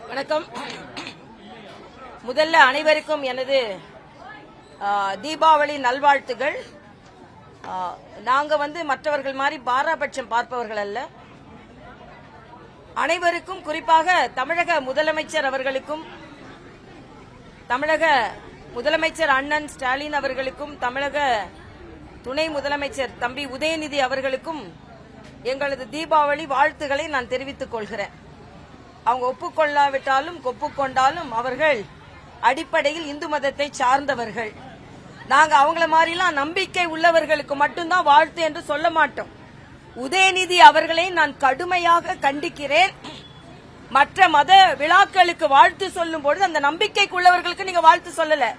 வணக்கம். முதல்ல அனைவருக்கும் எனது தீபாவளி நல்வாழ்த்துகள். நாங்க மற்றவர்கள் மாதிரி பாராபட்சம் பார்ப்பவர்கள் அல்ல. அனைவருக்கும், குறிப்பாக தமிழக முதலமைச்சர் அவர்களுக்கும், தமிழக முதலமைச்சர் அண்ணன் ஸ்டாலின் அவர்களுக்கும், தமிழக துணை முதலமைச்சர் தம்பி உதயநிதி அவர்களுக்கும் எங்களது தீபாவளி வாழ்த்துக்களை நான் தெரிவித்துக் கொள்கிறேன். அவங்க ஒப்புக்கொள்ளாவிட்டாலும் ஒப்புக்கொண்டாலும் அவர்கள் அடிப்படையில் இந்து மதத்தை சார்ந்தவர்கள். நாங்க அவங்கள மாதிரிலாம் நம்பிக்கை உள்ளவர்களுக்கு மட்டும்தான் வாழ்த்து என்று சொல்ல மாட்டோம். உதயநிதி அவர்களை நான் கடுமையாக கண்டிக்கிறேன். மற்ற மத விழாக்களுக்கு வாழ்த்து சொல்லும் பொழுது அந்த நம்பிக்கைக்குள்ளவர்களுக்கு நீங்க வாழ்த்து சொல்லல.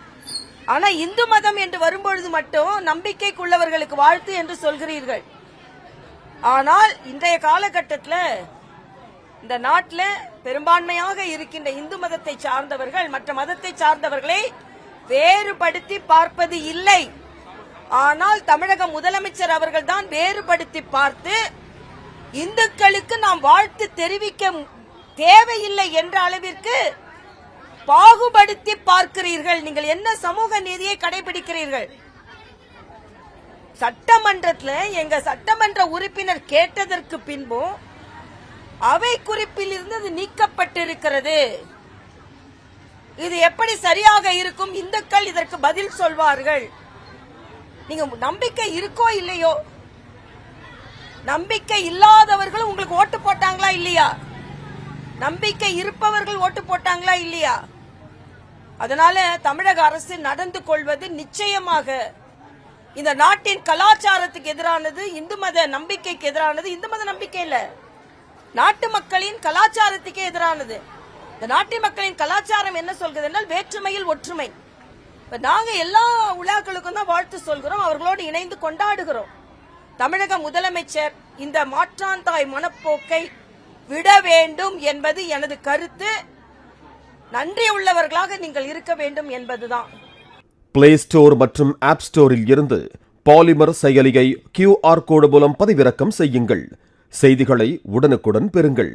ஆனா இந்து மதம் என்று வரும்பொழுது மட்டும் நம்பிக்கைக்குள்ளவர்களுக்கு வாழ்த்து என்று சொல்கிறீர்கள். ஆனால் இன்றைய காலகட்டத்தில் இந்த நாட்டில் பெரும்பான்மையாக இருக்கின்ற இந்து மதத்தை சார்ந்தவர்கள் மற்ற மதத்தை சார்ந்தவர்களை வேறுபடுத்தி பார்ப்பது இல்லை. ஆனால் தமிழக முதலமைச்சர் அவர்கள் தான் வேறுபடுத்தி பார்த்து இந்துக்களுக்கு நாம் வாழ்த்து தெரிவிக்க தேவையில்லை என்ற அளவிற்கு பாகுபடுத்தி பார்க்கிறீர்கள். நீங்கள் என்ன சமூக நீதியை கடைபிடிக்கிறீர்கள்? சட்டமன்றத்தில் எங்க சட்டமன்ற உறுப்பினர் கேட்டதற்கு பின்பும் அவை குறிப்பில் இருந்து அது நீக்கப்பட்டிருக்கிறது. இது எப்படி சரியாக இருக்கும்? இந்துக்கள் இதற்கு பதில் சொல்வார்கள். நீங்க நம்பிக்கை இருக்கோ இல்லையோ, நம்பிக்கை இல்லாதவர்கள் உங்களுக்கு ஓட்டு போட்டாங்களா இல்லையா? நம்பிக்கை இருப்பவர்கள் ஓட்டு போட்டாங்களா இல்லையா? அதனால தமிழக அரசு நடந்து கொள்வது நிச்சயமாக இந்த நாட்டின் கலாச்சாரத்துக்கு எதிரானது, இந்து மத நம்பிக்கைக்கு எதிரானது. இந்து மத நம்பிக்கை இல்ல, நாட்டு மக்களின் கலாச்சாரத்துக்கே எதிரானது. இந்த நாட்டு மக்களின் கலாச்சாரம் என்ன சொல்கிறது என்றால் வேற்றுமையில் ஒற்றுமை. நாங்க எல்லா விழாக்களுக்கும் தான் வாழ்த்து சொல்கிறோம், அவர்களோடு இணைந்து கொண்டாடுகிறோம். தமிழக முதலமைச்சர் இந்த மாற்றாந்தாய் மனப்போக்கை விட வேண்டும் என்பது எனது கருத்து. நன்றி உள்ளவர்களாக நீங்கள் இருக்க வேண்டும் என்பதுதான். பிளே ஸ்டோர் மற்றும் ஆப் ஸ்டோரில் இருந்து பாலிமர் செயலியை QR கோடு மூலம் பதிவிறக்கம் செய்யுங்கள். செய்திகளை உடனுக்குடன் பெறுங்கள்.